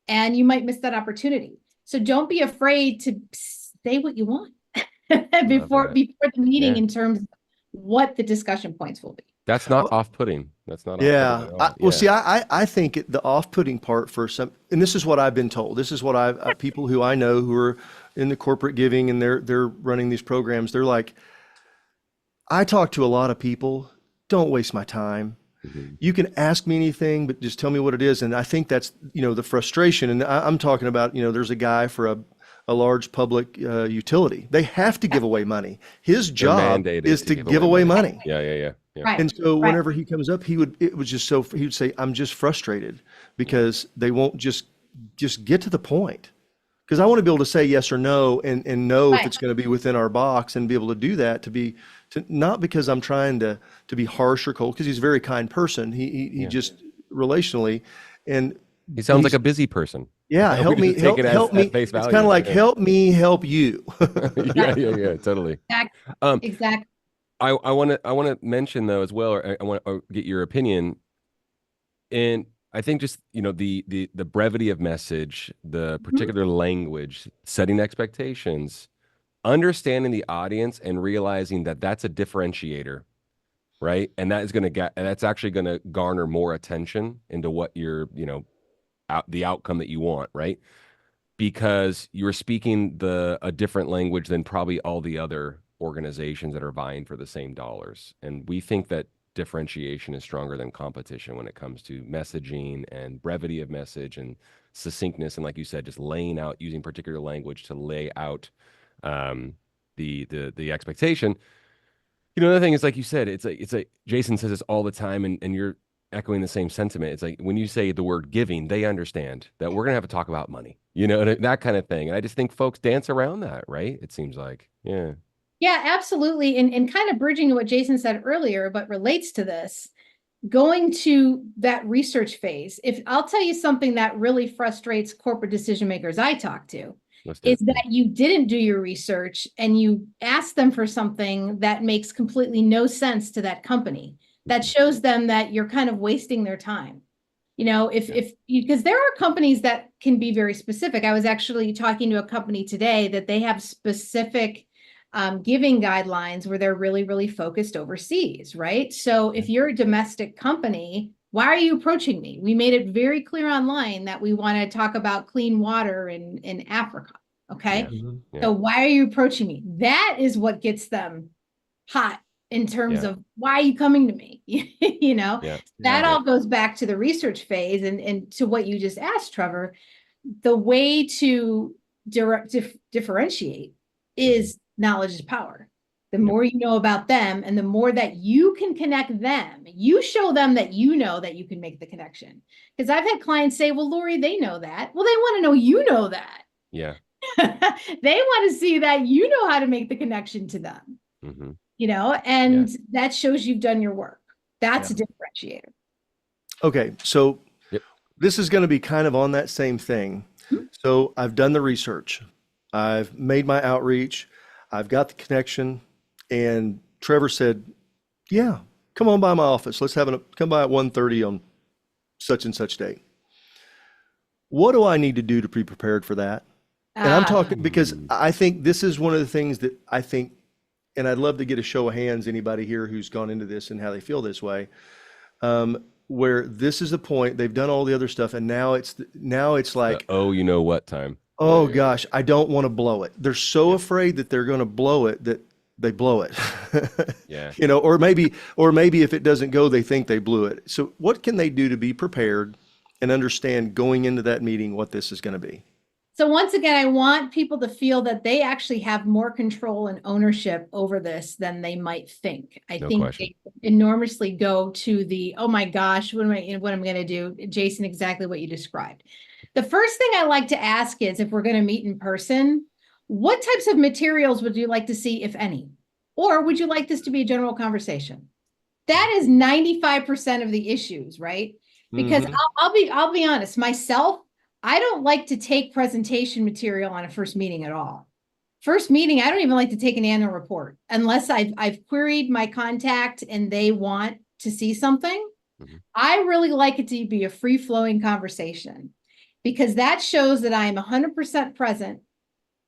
and you might miss that opportunity. So don't be afraid to say what you want Love before that. the meeting Yeah. in terms of what the discussion points will be. That's not Well, off-putting. That's not off-putting yeah. at all. Well, Yeah. see, I think the off-putting part for some, and this is what I've been told. This is what people who I know who are in the corporate giving and they're running these programs. They're like, I talk to a lot of people. Don't waste my time. Mhm. You can ask me anything, but just tell me what it is. And I think that's, the frustration. And I'm talking about, there's a guy for a large public utility. They have to give away money. His They're job mandated is to to give give away away money. money. Yeah. Right. And so Right. whenever he comes up, he would say, I'm just frustrated because they won't just get to the point. Because I want to be able to say yes or no and know if Right. it's going to be within our box and be able to do that not because I'm trying to be harsh or cold, because he's a very kind person. He Yeah. just relationally, and He sounds like he's, a busy person. yeah, We help me, just take it help me. at face It's value. kind of like, Yeah. help me help you. Yeah, totally. Um, Exactly. I want to mention though as well, or I want to get your opinion. And I think just, the brevity of message, the Mhm. particular language, setting expectations, understanding the audience and realizing that that's a differentiator, right? And that's actually going to garner more attention into what you're, the outcome that you want, right? Because you're speaking a different language than probably all the other organizations that are vying for the same dollars. And we think that differentiation is stronger than competition when it comes to messaging and brevity of message and succinctness. And like you said, just laying out, using particular language to lay out um, the expectation. Another thing is, like you said, it's like Jason says this all the time, and you're echoing the same sentiment. It's like when you say the word giving, they understand that we're gonna have to talk about money, that kind of thing. And I just think folks dance around that, right? It seems like, yeah. Yeah, absolutely. And kind of bridging to what Jason said earlier, but relates to this, going to that research phase. If I'll tell you something that really frustrates corporate decision makers I talk to, Let's do is it. that you didn't do your research and you asked them for something that makes completely no sense to that company. That shows them that you're kind of wasting their time. If because there are companies that can be very specific. I was actually talking to a company today that they have specific giving guidelines where they're really, really focused overseas, right? So if you're a domestic company, why are you approaching me? We made it very clear online that we want to talk about clean water in Africa. Okay. Yeah. So why are you approaching me? That is what gets them hot in terms Yeah. of why are you coming to me? Yeah. That Yeah. all goes back to the research phase and to what you just asked, Trevor. The way to differentiate is knowledge is power. The Yep. more you know about them and the more that you can connect them, you show them that you know that you can make the connection. Because I've had clients say, well, Lori, they know that. Well, they want to know you know that. Yeah. They want to see that you know how to make the connection to them, Hmm. and that shows you've done your work. That's a differentiator. Okay, so Yep. this is going to be kind of on that same thing. Mhm. So I've done the research, I've made my outreach, I've got the connection, and Trevor said, "Yeah, come on by my office. Come by at 1:30 on such and such date." What do I need to do to be prepared for that? And I'm talking because I think this is one of the things that I think, and I'd love to get a show of hands, anybody here who's gone into this and how they feel this way. Where this is the point, they've done all the other stuff, and now it's like, Oh, you know what time? oh gosh, I don't want to blow it. They're so afraid that they're going to blow it that they blow it. Yeah. Or maybe if it doesn't go, they think they blew it. So what can they do to be prepared and understand going into that meeting what this is going to be? So once again, I want people to feel that they actually have more control and ownership over this than they might think. I No think question. they enormously go to the, oh my gosh, what am I going to do? Jason, exactly what you described. The first thing I like to ask is, if we're going to meet in person, what types of materials would you like to see, if any? Or would you like this to be a general conversation? That is 95% of the issues, right? Because Mhm. I'll be honest, myself, I don't like to take presentation material on a first meeting at all. First meeting, I don't even like to take an annual report unless I've queried my contact and they want to see something. Mhm. I really like it to be a free-flowing conversation, because that shows that I am 100% present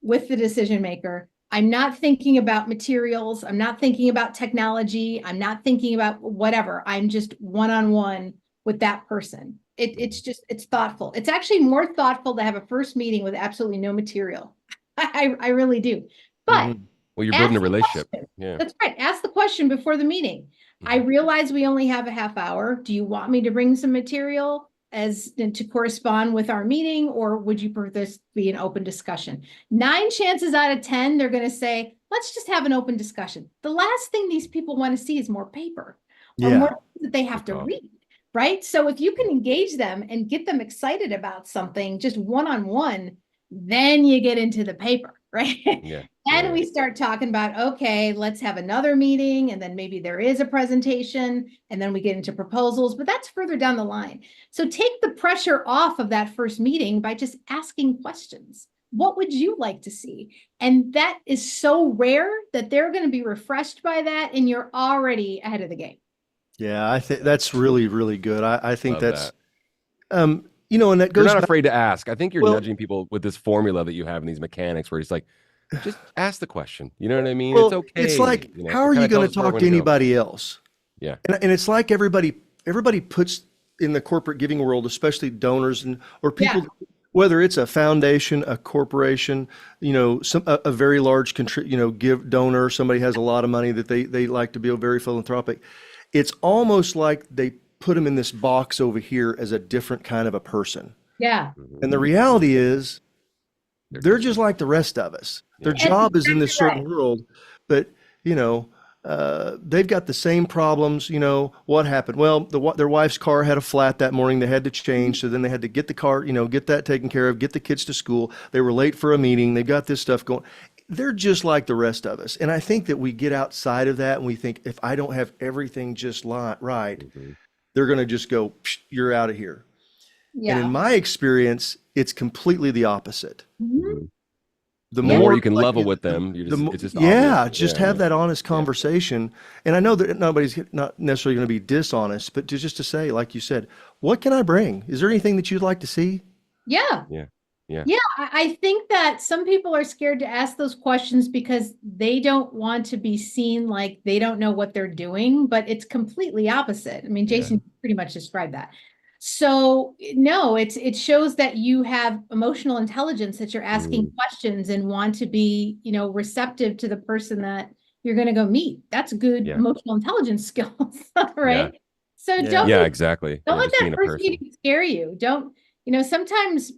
with the decision maker. I'm not thinking about materials. I'm not thinking about technology. I'm not thinking about whatever. I'm just one-on-one with that person. It's thoughtful. It's actually more thoughtful to have a first meeting with absolutely no material. I really do. But Mhm. Well, you're building ask a the relationship. question. Yeah. That's right. Ask the question before the meeting. I realize we only have a half hour. Do you want me to bring some material as to correspond with our meeting, or would you prefer this be an open discussion? 9 chances out of 10, they're going to say, let's just have an open discussion. The last thing these people want to see is more paper or Yeah. more that they have to read, right? So if you can engage them and get them excited about something just one-on-one, then you get into the paper, right? Yeah. Then we start talking about, okay, let's have another meeting, and then maybe there is a presentation, and then we get into proposals, but that's further down the line. So take the pressure off of that first meeting by just asking questions. What would you like to see? And that is so rare that they're going to be refreshed by that, and you're already ahead of the game. Yeah, I think that's really, really good. I think Love that's, that. you know, and that You're goes not back. afraid to ask. I think you're Well, nudging people with this formula that you have in these mechanics where it's like, just ask the question. You know what I mean? well, It's okay. it's like, You know, how it are kinda you going tells to us where talk we're to gonna go. anybody else? Yeah. And it's like everybody puts in the corporate giving world, especially donors or people, whether it's a foundation, a corporation, you know, a very large give donor, somebody has a lot of money that they like to be very philanthropic. It's almost like they put them in this box over here as a different kind of a person. Yeah. And the reality is they're just like the rest of us. Their Yeah. job is in this exactly certain world, but you know, they've got the same problems. You know, what happened? Well, their wife's car had a flat that morning. They had to change. So then they had to get the car, you know, get that taken care of, get the kids to school. They were late for a meeting. They've got this stuff going. They're just like the rest of us. And I think that we get outside of that and we think, if I don't have everything just right, they're going to just go, "Psh, you're out of here." And in Yeah. my experience, it's completely the opposnecessarily Mhm. The The Yeah. more more you can like, level with them, the mo- it's just yeah, obvious. just Yeah, have yeah. that honest conversation. And I know that nobody's not necessarily going to be dishonest, but just to say, like you said, what can I bring? Is there anything that you'd like to see? Yeah. Yeah. Yeah. Yeah, I think that some people are scared to ask those questions because they don't want to be seen like they don't know what they're doing, but it's completely opposite. I mean, Yeah. Jason pretty much described that. So no, it shows that you have emotional intelligence, that you're asking questions and want to be, you know, receptive to the person that you're going to go meet. That's good Yeah. emotional intelligence skills, Yeah. right? So Yeah. Yeah, exactly. don't Yeah, let just that being a first person. meeting scare you. Don't, you know, sometimes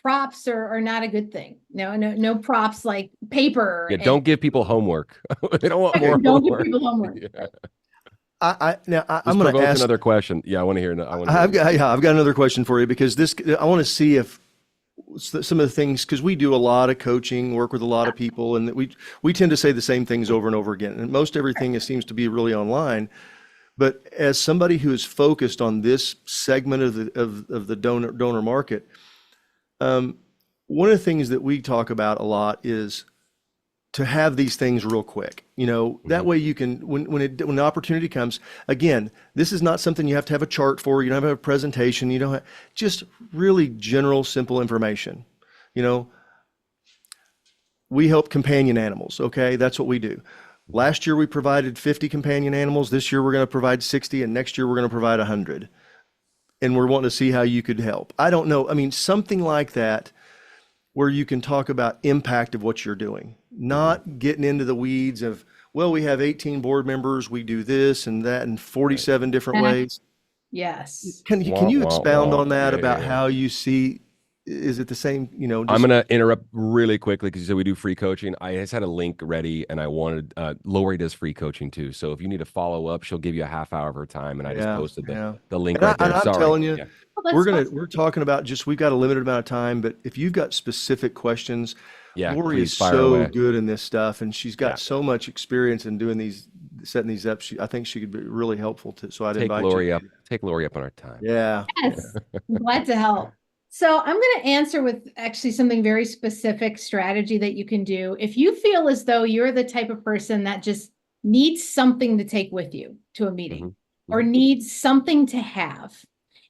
props are not a good thing. No props like paper Yeah, and don't give people homework. They don't want more don't give homework. people homework. Yeah. Now I'm Just going to provoke ask. another question. Yeah, I want to hear. I want to hear. I've got another question for you because I want to see if some of the things, because we do a lot of coaching, work with a lot of people, and we tend to say the same things over and over again. And most everything seems to be really online. But as somebody who is focused on this segment of the donor market, one of the things that we talk about a lot is to have these things real quick. You know, that way you can, when the opportunity comes, again, this is not something you have to have a chart for. You don't have to have a presentation. You don't have, just really general, simple information. You know, we help companion animals. Okay, that's what we do. Last year we provided 50 companion animals. This year we're going to provide 60, and next year we're going to provide 100. And we're wanting to see how you could help. I don't know. I mean, something like that, where you can talk about impact of what you're doing, not getting into the weeds of, well, we have 18 board members, we do this and that in 47 different ways. Yes. Can Wah, you wah, expound wah. on that, Yeah, about yeah. how you see, is it the same, you know, I'm just, gonna interrupt really quickly because you said we do free coaching. I just had a link ready, and I wanted Lori does free coaching too. So if you need to follow up, she'll give you a half hour of her time, and I just yeah, posted yeah. the link And, right there. and I'm Sorry. telling you, Yeah. Oh, that's we're talking about just, we've got a limited amount of time, but if you've got specific questions, Yeah, Lori please is fire so away. good in this stuff, and she's got Yeah. so much experience in doing these, setting these up. I think she could be really helpful to. So I'd Take invite Lori you. up. Take Lori up on our time. Yeah. Yes, I'm glad to help. So I'm going to answer with actually something very specific strategy that you can do. If you feel as though you're the type of person that just needs something to take with you to a meeting or needs something to have,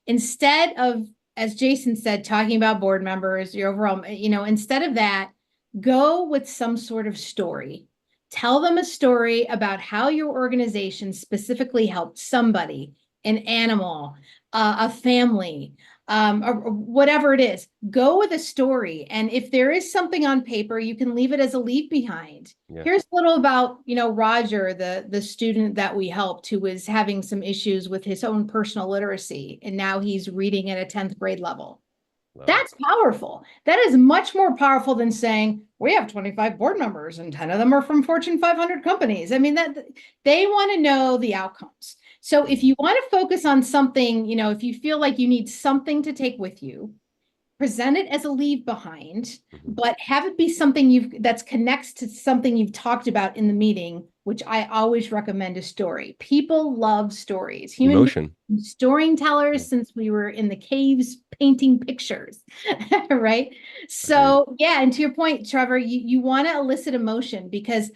instead of, as Jason said, talking about board members, your overall, you know, instead of that, go with some sort of story. Tell them a story about how your organization specifically helped somebody, an animal, a family, or whatever it is. Go with a story. And if there is something on paper, you can leave it as a leave behind. Yeah. Here's a little about, Roger, the student that we helped who was having some issues with his own personal literacy. And now he's reading at a 10th grade level. That's powerful. That is much more powerful than saying we have 25 board members and 10 of them are from Fortune 500 companies. I mean, that they want to know the outcomes. So if you want to focus on something, if you feel like you need something to take with you, present it as a leave behind, but have it be something that connects to something you've talked about in the meeting, which I always recommend a story. People love stories. Emotion. Storytellers since we were in the caves painting pictures, right? So yeah, and to your point, Trevor, you want to elicit emotion because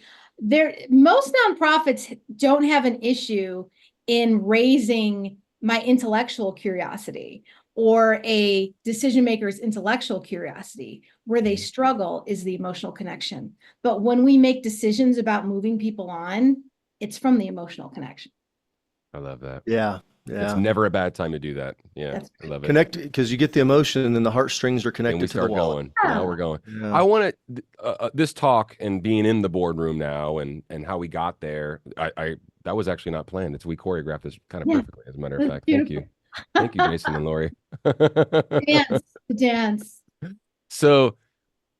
most nonprofits don't have an issue in raising my intellectual curiosity or a decision maker's intellectual curiosity. Where they struggle is the emotional connection. But when we make decisions about moving people on, it's from the emotional connection. I love that. Yeah. It's never a bad time to do that. Yeah. I love it. Connect, because you get the emotion and then the heartstrings are connected and we to the start wallet. going. Now we're going. I want to, this talk and being in the boardroom now and how we got there. That was actually not planned. We choreographed this kind of perfectly, as a matter of fact. Thank you. Thank you, Jason and Lori. Dance. So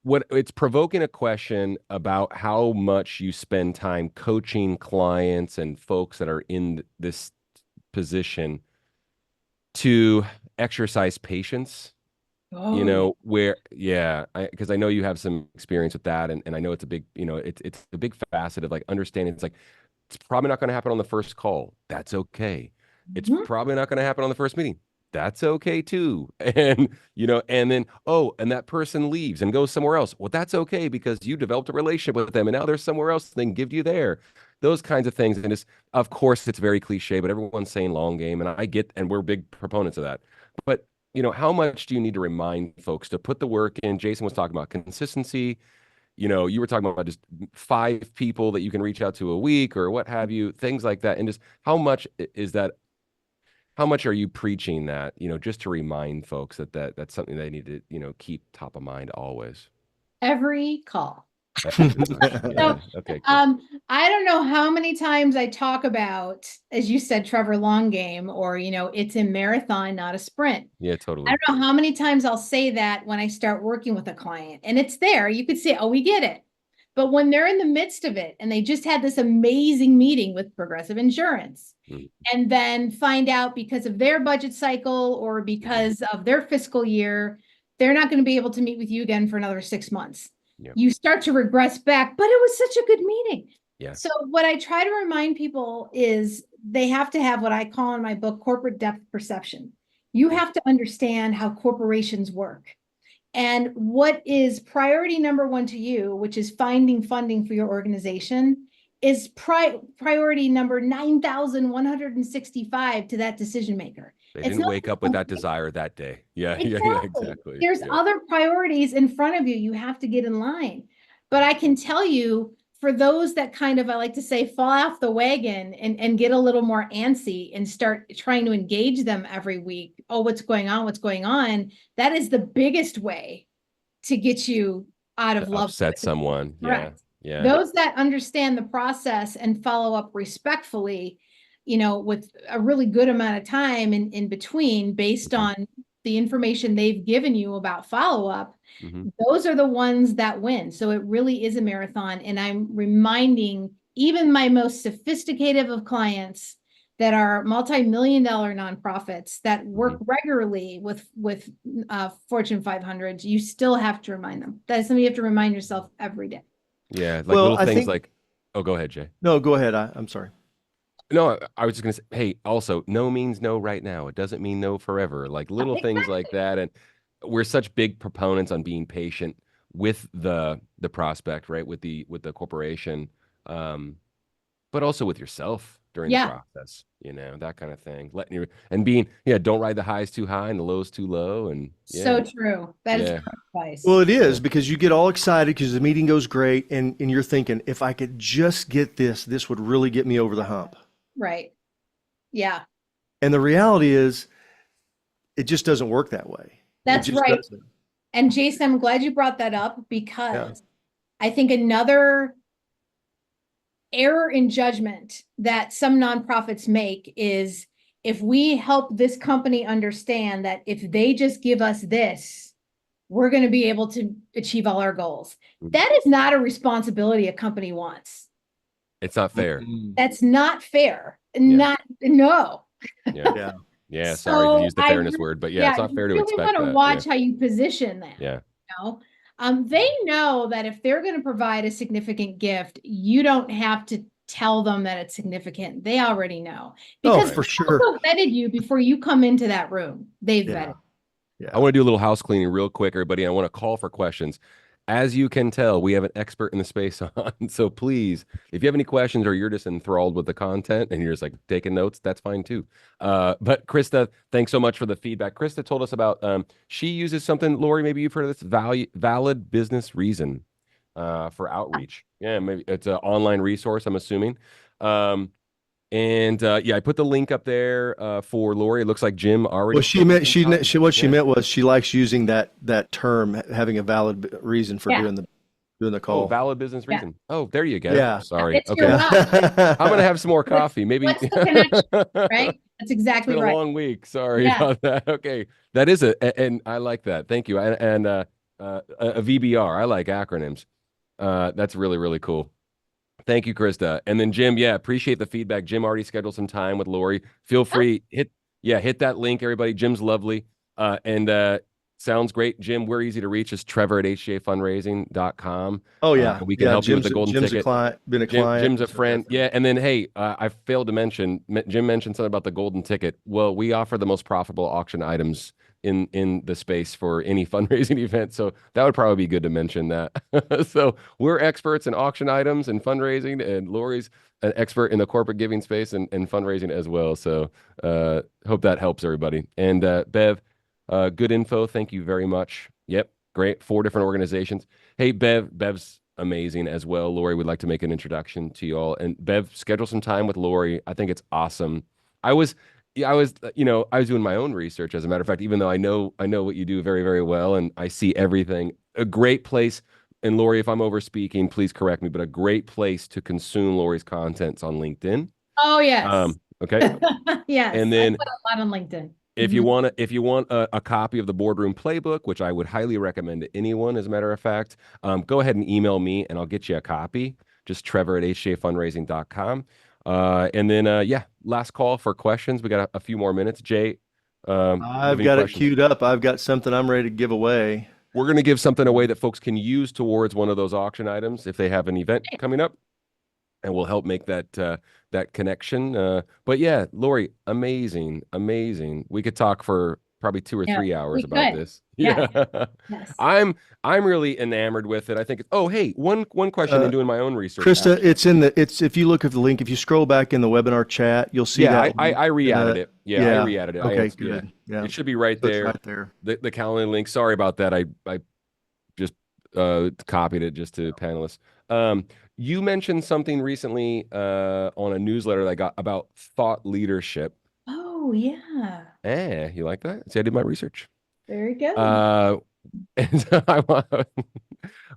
it's provoking a question about how much you spend time coaching clients and folks that are in this position to exercise patience. Because I know you have some experience with that, and I know it's a big, it's a big facet of like understanding. It's like it's probably not going to happen on the first call. That's okay. It's probably not going to happen on the first meeting. That's okay too. And and then and that person leaves and goes somewhere else. Well, that's okay because you developed a relationship with them, and now there's somewhere else they can give you there. Those kinds of things. And of course, it's very cliche, but everyone's saying long game, and we're big proponents of that. But how much do you need to remind folks to put the work in? Jason was talking about consistency. You were talking about just 5 people that you can reach out to a week or what have you, things like that. And just how much is that? How much are you preaching that, just to remind folks that's something they need to, keep top of mind always? Every call. Yeah. Okay. Cool. I don't know how many times I talk about, as you said, Trevor, long game, or, it's a marathon, not a sprint. Yeah, totally. I don't know how many times I'll say that when I start working with a client, and it's there. You could say, oh, we get it. But when they're in the midst of it and they just had this amazing meeting with Progressive Insurance and then find out because of their budget cycle or because of their fiscal year, they're not going to be able to meet with you again for another 6 months. Yeah. You start to regress back, but it was such a good meeting. Yeah. So what I try to remind people is they have to have what I call in my book, corporate depth perception. You have to understand how corporations work. And what is priority number 1 to you, which is finding funding for your organization, is priority number 9,165 to that decision maker. They didn't wake up with that desire that day. Yeah, exactly. There's other priorities in front of you. You have to get in line. But I can tell you, for those that kind of, I like to say, fall off the wagon and get a little more antsy and start trying to engage them every week. Oh, what's going on? What's going on? That is the biggest way to get you out of love. Upset someone. Correct. Yeah. Those that understand the process and follow up respectfully, with a really good amount of time in between based on the information they've given you about follow-up, those are the ones that win. So it really is a marathon. And I'm reminding even my most sophisticated of clients that are multi-million-dollar nonprofits that work regularly with Fortune 500s, you still have to remind them. That's something you have to remind yourself every day. Yeah, like little things like, oh, go ahead, Jay. No, go ahead. I'm sorry. No, I was just going to say, hey, also, no means no right now. It doesn't mean no forever. Like little things like that. And we're such big proponents on being patient with the prospect, right? With the corporation, but also with yourself during the process, that kind of thing. Letting you and being, don't ride the highs too high and the lows too low. And so true. That is advice. Well, it is because you get all excited because the meeting goes great, and you're thinking, if I could just get this would really get me over the hump. Right. Yeah. And the reality is it just doesn't work that way. It That's just right. doesn't. And Jason, I'm glad you brought that up Yeah. because I think another error in judgment that some nonprofits make is if we help this company understand that if they just give us this, we're going to be able to achieve all our goals. That is not a responsibility a company wants. It's not fair. That's not fair. Yeah. Not, no. Yeah. Yeah. Yeah. Sorry to use the I fairness word, but yeah, it's not you fair to really expect want to that. watch Yeah. how you position that. Yeah. You know? They know that if they're going to provide a significant gift, you don't have to tell them that it's significant. They already know Oh, because for they sure. also vetted you before you come into that room. They've Yeah. vetted. Yeah. I want to do a little house cleaning real quick, everybody. I want to call for questions. As you can tell, we have an expert in the space on. So please, if you have any questions or you're just enthralled with the content and you're just like taking notes, that's fine too. But Krista, thanks so much for the feedback. Krista told us about she uses something, Lori, maybe you've heard of this valid business reason for outreach. Yeah, maybe it's an online resource, I'm assuming. And yeah, I put the link up there for Lori. It looks like Jim already Well, she scheduled meant some time. what she Yeah. meant was she likes using that term, having a valid reason for Yeah. doing the Oh, call. valid business Yeah. reason. Oh, there you go. Yeah. Sorry. It's your Okay. why, I'm gonna have some more coffee. Maybe what's the connection, it's right? That's exactly been a right. long week. Sorry Yeah. about that. Okay. That is and I like that. Thank you. And a VBR. I like acronyms. That's really, really cool. Thank you, Krista. And then Jim, yeah, appreciate the feedback. Jim already scheduled some time with Lori. Feel free, hit that link, everybody. Jim's lovely. And sounds great. Jim, we're easy to reach. It's Trevor at hjfundraising.com. Oh yeah. We can Yeah. help you with the golden Jim's a ticket. client, been a client. Jim's a So friend. definitely. Yeah. And then, hey, I failed to mention, Jim mentioned something about the golden ticket. Well, we offer the most profitable auction items in the space for any fundraising event. So that would probably be good to mention that. So we're experts in auction items and fundraising, and Lori's an expert in the corporate giving space and fundraising as well. So hope that helps everybody. And Bev, good info. Thank you very much. Yep. Great. 4 different organizations. Hey, Bev's amazing as well. Lori would like to make an introduction to you all. And Bev, schedule some time with Lori. I think it's awesome. I was, yeah, I was doing my own research, as a matter of fact, even though I know what you do very, very well, and I see everything. A great place. And Lori, if I'm over speaking, please correct me, but a great place to consume Lori's contents on LinkedIn. Oh, yes. Okay. Yes. And I then put a lot on LinkedIn. if you want a copy of the boardroom playbook, which I would highly recommend to anyone, as a matter of fact, go ahead and email me and I'll get you a copy. Just Trevor at hjfundraising.com. And then yeah, last call for questions. We got a few more minutes. Jay, you have I've any got it questions? queued up. I've got something I'm ready to give away. We're going to give something away that folks can use towards one of those auction items if they have an event coming up, and we'll help make that connection. But yeah, Lori, amazing. We could talk for probably 2 or Yeah, 3 hours we about could. this. Yeah. Yeah. Yes. I'm really enamored with it. I think oh, hey, one question in doing my own research. Krista, Actually. it's if you look at the link, if you scroll back in the webinar chat, you'll see Yeah, that link. I re-added it. Yeah, I re-added it. Okay, Yeah. good. Yeah. It should be right So it's there. right there. The Calendly link. Sorry about that. I just copied it just to panelists. You mentioned something recently on a newsletter that I got about thought leadership. Oh, yeah. You like that? See, I did my research. Very good. And so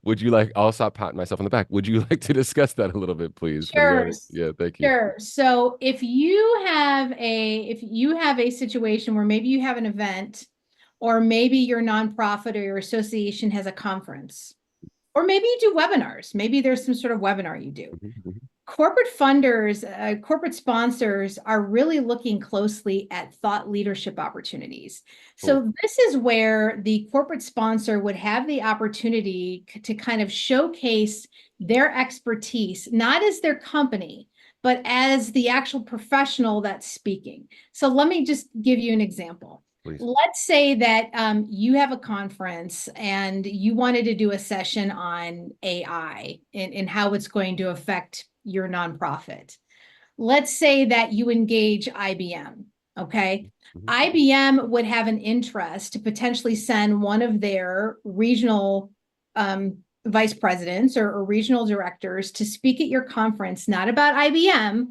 would you like, I'll stop patting myself on the back. Would you like to discuss that a little bit, please? For the Sure. audience? Yeah, thank you. Sure. So if you have a situation where maybe you have an event, or maybe your nonprofit or your association has a conference, or maybe you do webinars, maybe there's some sort of webinar you do. Corporate funders, corporate sponsors are really looking closely at thought leadership opportunities. So this is where the corporate sponsor would have the opportunity to kind of showcase their expertise, not as their company, but as the actual professional that's speaking. So let me just give you an example. Please. Let's say that you have a conference and you wanted to do a session on AI and how it's going to affect your nonprofit. Let's say that you engage IBM, okay? IBM would have an interest to potentially send one of their regional vice presidents or regional directors to speak at your conference, not about IBM,